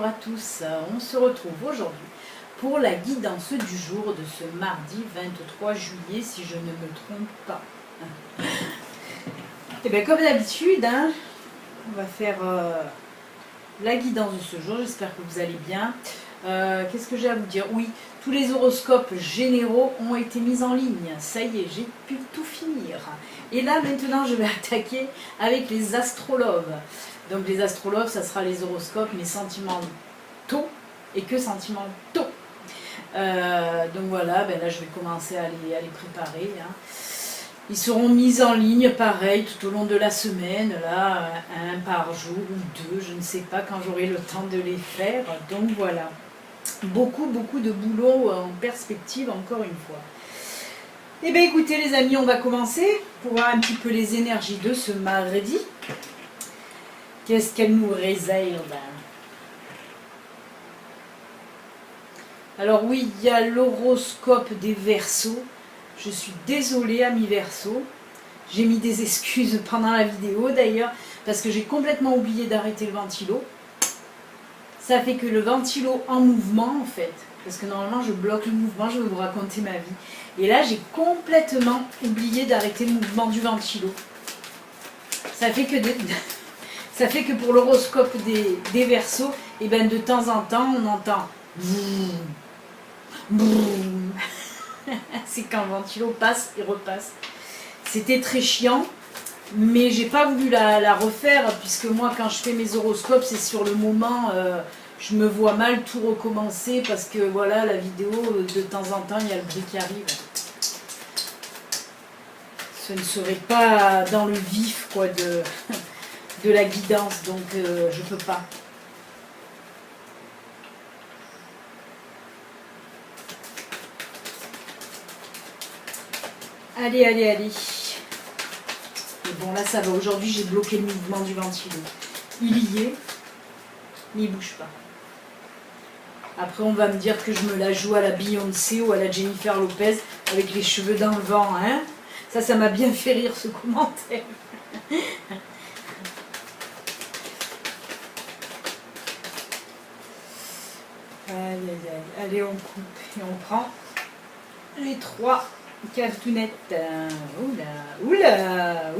à tous, on se retrouve aujourd'hui pour la guidance du jour de ce mardi 23 juillet, si je ne me trompe pas. Et bien comme d'habitude, hein, on va faire la guidance de ce jour, j'espère que vous allez bien. Qu'est-ce que j'ai à vous dire? Oui, tous les horoscopes généraux ont été mis en ligne, ça y est, j'ai pu tout finir. Et là maintenant je vais attaquer avec les astrologues. Donc les astrologues, ça sera les horoscopes, mais sentimentaux et que sentimentaux. Donc voilà, ben là je vais commencer à les préparer. Hein. Ils seront mis en ligne, pareil, tout au long de la semaine, là, un par jour ou deux, je ne sais pas quand j'aurai le temps de les faire. Donc voilà, beaucoup de boulot en perspective, encore une fois. Eh bien écoutez les amis, on va commencer pour voir un petit peu les énergies de ce mardi. Qu'est-ce qu'elle nous réserve? Alors oui, il y a l'horoscope des Verseaux. Je suis désolée, amis Verseaux. J'ai mis des excuses pendant la vidéo d'ailleurs, parce que j'ai complètement oublié d'arrêter le ventilo. Ça fait que le ventilo en mouvement en fait, parce que normalement je bloque le mouvement, je vais vous raconter ma vie. Et là j'ai complètement oublié d'arrêter le mouvement du ventilo. Ça fait que pour l'horoscope des Verseaux, et ben de temps en temps on entend boum. C'est quand le ventilo passe et repasse. C'était très chiant, mais j'ai pas voulu la refaire, puisque moi quand je fais mes horoscopes, c'est sur le moment, je me vois mal tout recommencer, parce que voilà, la vidéo, de temps en temps, il y a le bruit qui arrive. Ce ne serait pas dans le vif quoi, de la guidance, donc je peux pas. Allez. Et bon là ça va, aujourd'hui j'ai bloqué le mouvement du ventilo. Il y est, mais il bouge pas. Après on va me dire que je me la joue à la Beyoncé ou à la Jennifer Lopez avec les cheveux dans le vent, hein. Ça m'a bien fait rire ce commentaire. Allez, on coupe et on prend les 3 cartounettes. Oula.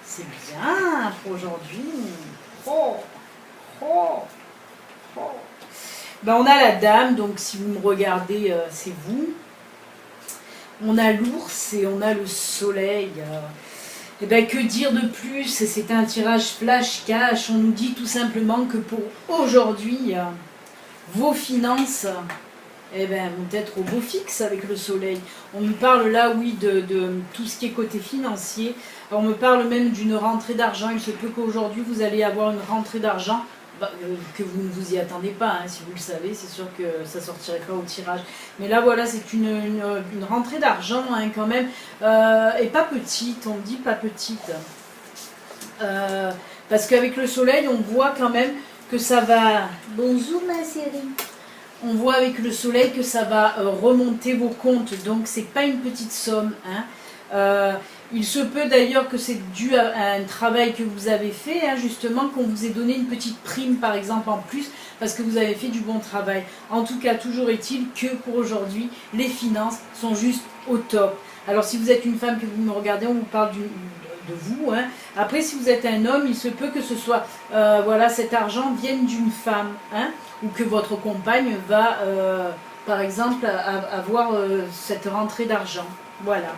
C'est bien pour aujourd'hui. Ben, on a la dame, donc si vous me regardez, c'est vous. On a l'ours et on a le soleil. Et ben, que dire de plus? C'est un tirage flash cash. On nous dit tout simplement que pour aujourd'hui, vos finances vont être au beau fixe avec le soleil. On me parle là, oui, de tout ce qui est côté financier. On me parle même d'une rentrée d'argent. Il se peut qu'aujourd'hui, vous allez avoir une rentrée d'argent, que vous ne vous y attendez pas. Hein. Si vous le savez, c'est sûr que ça ne sortirait pas au tirage. Mais là, voilà, c'est une rentrée d'argent hein, quand même. Et pas petite, on me dit pas petite. Parce qu'avec le soleil, on voit quand même que ça va... Bonjour ma chérie. On voit avec le soleil que ça va remonter vos comptes, donc c'est pas une petite somme. Hein. Il se peut d'ailleurs que c'est dû à un travail que vous avez fait, hein, justement, qu'on vous ait donné une petite prime par exemple en plus, parce que vous avez fait du bon travail. En tout cas, toujours est-il que pour aujourd'hui, les finances sont juste au top. Alors si vous êtes une femme que vous me regardez, on vous parle de vous. Hein. Après, si vous êtes un homme, il se peut que ce soit, voilà, cet argent vienne d'une femme. Hein. Ou que votre compagne va, par exemple, avoir cette rentrée d'argent. Voilà.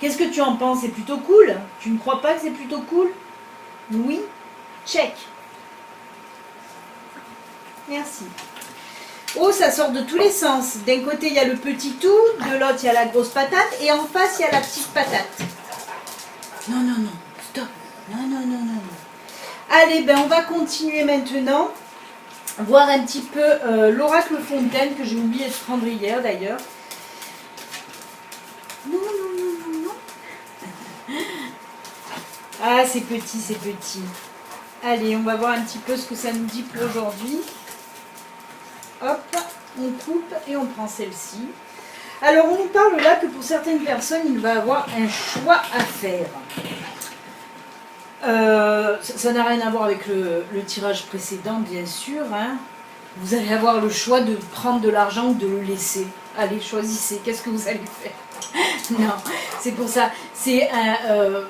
Qu'est-ce que tu en penses? C'est plutôt cool? Tu ne crois pas que c'est plutôt cool? Oui? Check. Merci. Oh, ça sort de tous les sens. D'un côté, il y a le petit tout, de l'autre, il y a la grosse patate, et en face, il y a la petite patate. Non, stop. Non. Allez, ben on va continuer maintenant. Voir un petit peu l'oracle Fontaine que j'ai oublié de prendre hier d'ailleurs. Non. Ah, c'est petit. Allez, on va voir un petit peu ce que ça nous dit pour aujourd'hui. Hop, on coupe et on prend celle-ci. Alors, on nous parle là que pour certaines personnes, il va y avoir un choix à faire. Ça n'a rien à voir avec le tirage précédent, bien sûr. Hein. Vous allez avoir le choix de prendre de l'argent ou de le laisser. Allez, choisissez. Qu'est-ce que vous allez faire? Non, c'est pour ça. C'est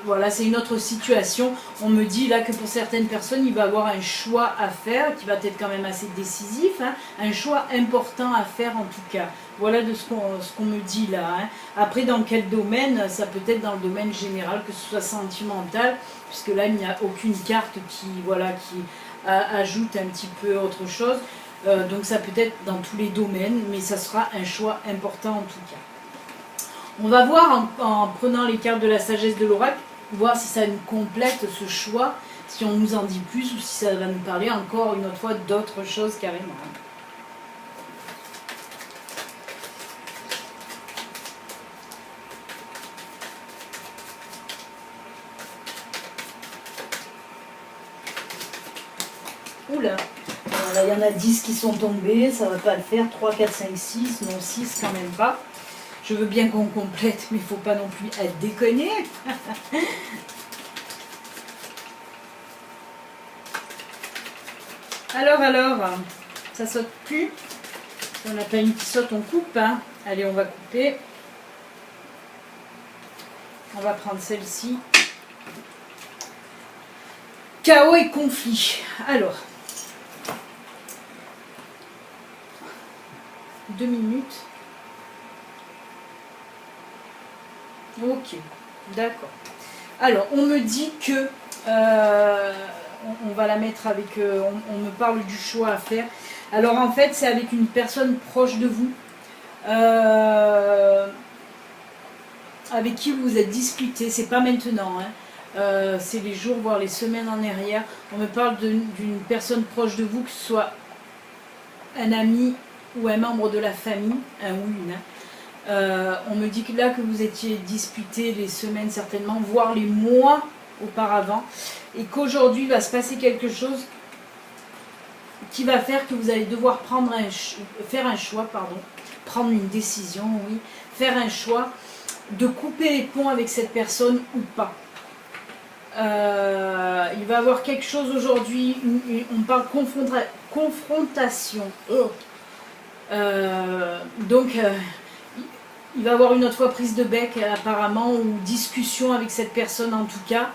voilà, c'est une autre situation. On me dit là que pour certaines personnes, il va y avoir un choix à faire qui va être quand même assez décisif. Hein, un choix important à faire en tout cas. Voilà de ce qu'on me dit là. Hein. Après, dans quel domaine? Ça peut être dans le domaine général, que ce soit sentimental, puisque là, il n'y a aucune carte qui, voilà, qui ajoute un petit peu autre chose. Donc ça peut être dans tous les domaines, mais ça sera un choix important en tout cas. On va voir en prenant les cartes de la sagesse de l'oracle, voir si ça nous complète ce choix, si on nous en dit plus ou si ça va nous parler encore une autre fois d'autres choses carrément. Oula, là il y en a 10 qui sont tombés, ça va pas le faire, 3, 4, 5, 6, non 6 quand même pas. Je veux bien qu'on complète, mais il ne faut pas non plus être déconné. Alors, ça saute plus. Si on n'a pas une qui saute, on coupe. Hein. Allez, on va couper. On va prendre celle-ci. Chaos et conflit. Alors, 2 minutes. Ok, d'accord. Alors, on me dit que on va la mettre avec. On me parle du choix à faire. Alors, en fait, c'est avec une personne proche de vous, avec qui vous vous êtes disputé. C'est pas maintenant, hein. C'est les jours, voire les semaines en arrière. On me parle d'une personne proche de vous, que ce soit un ami ou un membre de la famille, un ou une. Hein. On me dit que là que vous étiez disputé les semaines certainement, voire les mois auparavant, et qu'aujourd'hui il va se passer quelque chose qui va faire que vous allez devoir faire un choix, prendre une décision, oui, faire un choix de couper les ponts avec cette personne ou pas. Il va y avoir quelque chose aujourd'hui, on parle confrontation. Donc il va y avoir une autre fois prise de bec apparemment, ou discussion avec cette personne en tout cas.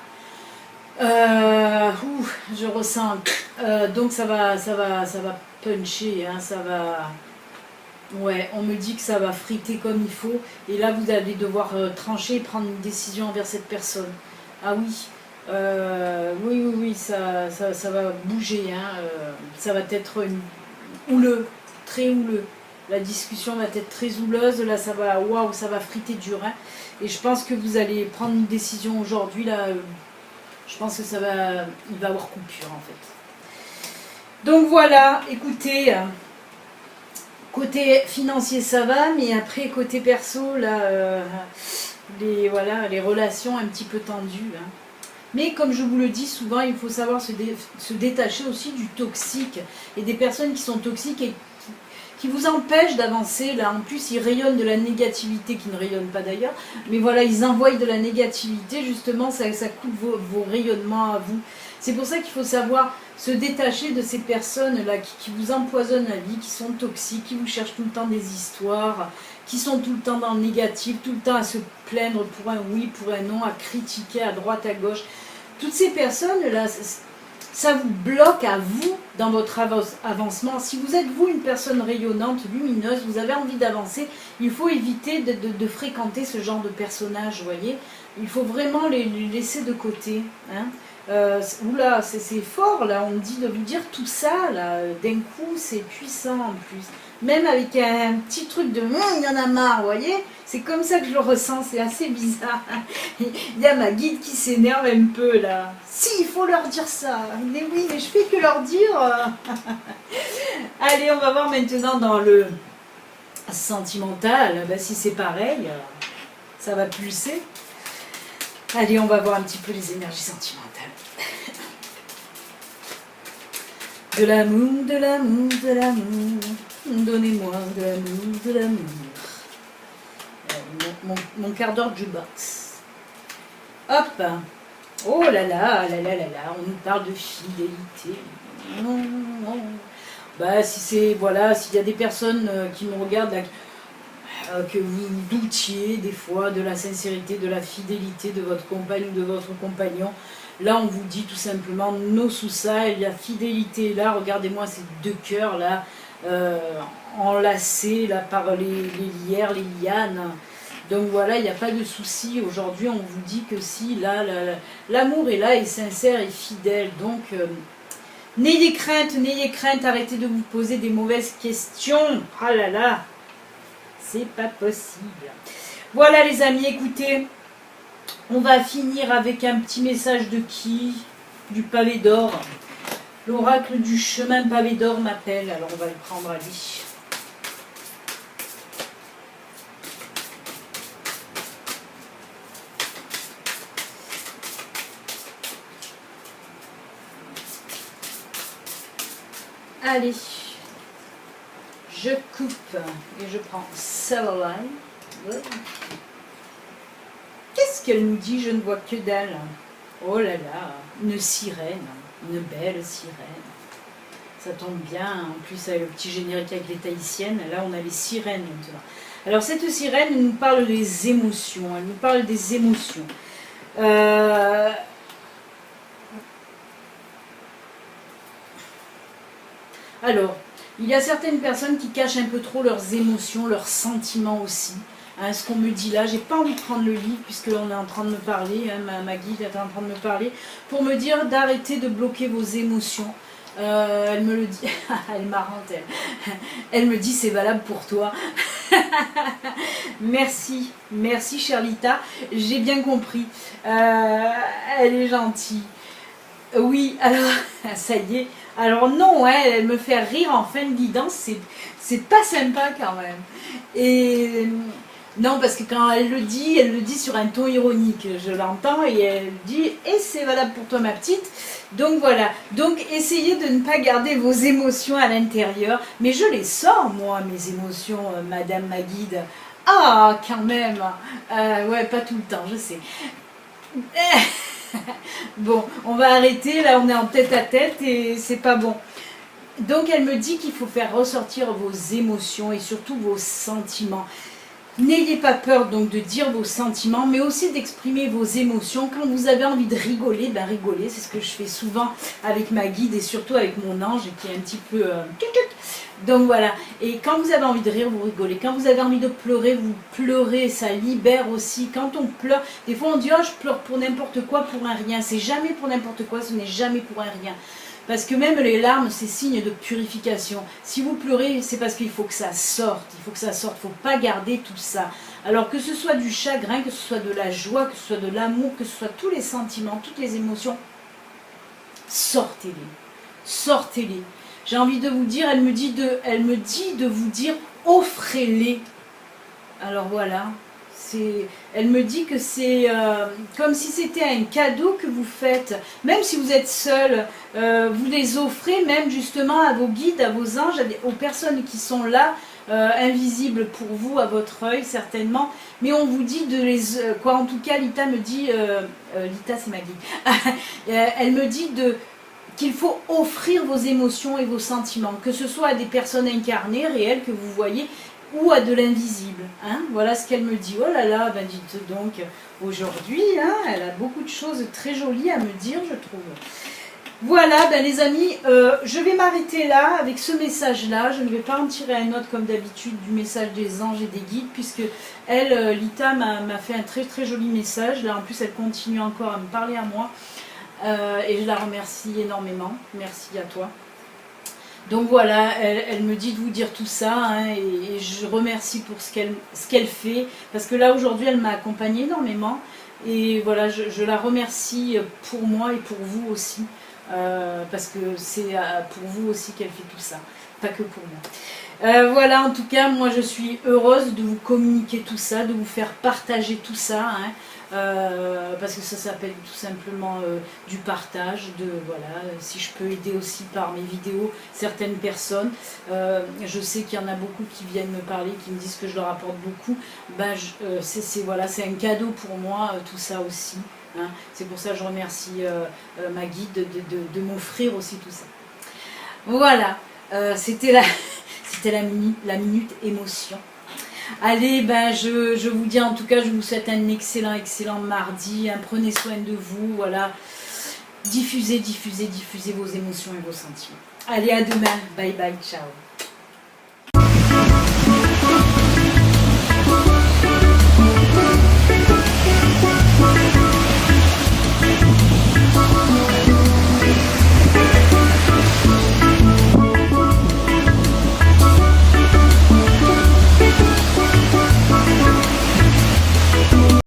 Je ressens. Donc ça va puncher, hein, ça va. Ouais, on me dit que ça va friter comme il faut. Et là vous allez devoir trancher et prendre une décision envers cette personne. Ah oui. Oui, ça va bouger. Hein, ça va être houleux, très houleux. La discussion va être très houleuse, là ça va, waouh, ça va friter dur. Hein. Et je pense que vous allez prendre une décision aujourd'hui, là, je pense que il va y avoir coupure en fait. Donc voilà, écoutez, côté financier ça va, mais après côté perso, là, les relations un petit peu tendues. Hein. Mais comme je vous le dis souvent, il faut savoir se détacher aussi du toxique. Et des personnes qui sont toxiques et qui vous empêchent d'avancer. Là, en plus, ils rayonnent de la négativité, qui ne rayonnent pas d'ailleurs. Mais voilà, ils envoient de la négativité, justement, ça coupe vos rayonnements à vous. C'est pour ça qu'il faut savoir se détacher de ces personnes-là qui vous empoisonnent la vie, qui sont toxiques, qui vous cherchent tout le temps des histoires, qui sont tout le temps dans le négatif, tout le temps à se plaindre pour un oui, pour un non, à critiquer à droite, à gauche. Toutes ces personnes-là, ça vous bloque à vous dans votre avancement. Si vous êtes vous une personne rayonnante, lumineuse, vous avez envie d'avancer, il faut éviter de fréquenter ce genre de personnages, vous voyez. Il faut vraiment les laisser de côté. Hein. Oula, c'est fort là, on me dit de vous dire tout ça là, d'un coup c'est puissant en plus. Même avec un petit truc de il y en a marre, vous voyez. C'est comme ça que je le ressens, c'est assez bizarre. Il y a ma guide qui s'énerve un peu là. Si, il faut leur dire ça. Mais oui, mais je fais que leur dire. Allez, on va voir maintenant dans le sentimental. Ben, si c'est pareil, ça va pulser. Allez, on va voir un petit peu les énergies sentimentales. De l'amour, de l'amour, de l'amour. Donnez-moi de l'amour, de l'amour. Mon quart d'heure jukebox. Hop. Oh là là, là là là là, on nous parle de fidélité. Non, non. Bah si c'est, voilà, s'il y a des personnes qui me regardent, là, que vous doutiez des fois de la sincérité, de la fidélité de votre compagne ou de votre compagnon, là on vous dit tout simplement non sous ça, et la fidélité est là, regardez-moi ces deux cœurs là, enlacés là, par les lierres, les lianes. Donc voilà, il n'y a pas de souci. Aujourd'hui, on vous dit que si, là, l'amour est là, est sincère et fidèle. Donc, n'ayez crainte, arrêtez de vous poser des mauvaises questions. Ah là là, c'est pas possible. Voilà les amis, écoutez, on va finir avec un petit message de qui? Du pavé d'or. L'oracle du chemin pavé d'or m'appelle, alors on va le prendre à lui. Allez, je coupe et je prends celle-là. Qu'est-ce qu'elle nous dit? Je ne vois que dalle. Oh là là, une sirène, une belle sirène. Ça tombe bien, en plus avec le petit générique avec les tahitiennes, là on a les sirènes maintenant. Alors cette sirène nous parle des émotions, elle nous parle des émotions. Alors, il y a certaines personnes qui cachent un peu trop leurs émotions, leurs sentiments aussi. Hein, ce qu'on me dit là, j'ai pas envie de prendre le livre puisque on est en train de me parler, hein, ma guide est en train de me parler, pour me dire d'arrêter de bloquer vos émotions. Elle me le dit, elle est marrante elle. Elle me dit c'est valable pour toi. Merci, merci Charlita, j'ai bien compris. Elle est gentille. Oui, alors, ça y est. Alors non, hein, elle me fait rire en fin de guidance, c'est pas sympa quand même. Et non, parce que quand elle le dit sur un ton ironique, je l'entends, et elle dit « Et c'est valable pour toi ma petite ». Donc voilà, donc essayez de ne pas garder vos émotions à l'intérieur, mais je les sors moi, mes émotions, madame ma guide. Ah, quand même, ouais, pas tout le temps, je sais. Bon, on va arrêter, là on est en tête à tête et c'est pas bon. Donc elle me dit qu'il faut faire ressortir vos émotions et surtout vos sentiments. N'ayez pas peur donc de dire vos sentiments, mais aussi d'exprimer vos émotions. Quand vous avez envie de rigoler, ben rigolez, c'est ce que je fais souvent avec ma guide et surtout avec mon ange qui est un petit peu... Donc voilà, et quand vous avez envie de rire, vous rigolez. Quand vous avez envie de pleurer, vous pleurez, ça libère aussi. Quand on pleure, des fois on dit « Oh, je pleure pour n'importe quoi, pour un rien ». C'est jamais pour n'importe quoi, ce n'est jamais pour un rien. Parce que même les larmes, c'est signe de purification. Si vous pleurez, c'est parce qu'il faut que ça sorte. Il faut que ça sorte, il ne faut pas garder tout ça. Alors que ce soit du chagrin, que ce soit de la joie, que ce soit de l'amour, que ce soit tous les sentiments, toutes les émotions, sortez-les. Sortez-les. J'ai envie de vous dire, elle me dit de vous dire, offrez-les. Alors voilà, elle me dit que c'est comme si c'était un cadeau que vous faites. Même si vous êtes seul, vous les offrez même justement à vos guides, à vos anges, aux personnes qui sont là, invisibles pour vous, à votre œil certainement. Mais on vous dit de les... quoi, en tout cas, Lita me dit... Lita, c'est ma guide. Elle me dit qu'il faut offrir vos émotions et vos sentiments, que ce soit à des personnes incarnées, réelles, que vous voyez, ou à de l'invisible. Hein, voilà ce qu'elle me dit. Oh là là, ben dites donc, aujourd'hui, hein, elle a beaucoup de choses très jolies à me dire, je trouve. Voilà, ben les amis, je vais m'arrêter là avec ce message-là. Je ne vais pas en tirer un autre comme d'habitude du message des anges et des guides, puisque elle, Lita, m'a fait un très très joli message. Là, en plus, elle continue encore à me parler à moi. Et je la remercie énormément. Merci à toi. Donc voilà, elle me dit de vous dire tout ça, hein, et je remercie pour ce qu'elle fait, parce que là aujourd'hui elle m'a accompagnée énormément, et voilà, je la remercie pour moi et pour vous aussi, parce que c'est pour vous aussi qu'elle fait tout ça, pas que pour moi. Voilà, en tout cas, moi je suis heureuse de vous communiquer tout ça, de vous faire partager tout ça, hein. parce que ça s'appelle tout simplement du partage, voilà, si je peux aider aussi par mes vidéos certaines personnes. Je sais qu'il y en a beaucoup qui viennent me parler, qui me disent que je leur apporte beaucoup. Ben, voilà, c'est un cadeau pour moi, tout ça aussi. Hein. C'est pour ça que je remercie ma guide de m'offrir aussi tout ça. Voilà, c'était la minute émotion. Allez, ben je vous dis en tout cas, je vous souhaite un excellent mardi. Hein, prenez soin de vous, voilà. Diffusez vos émotions et vos sentiments. Allez, à demain. Bye bye, ciao.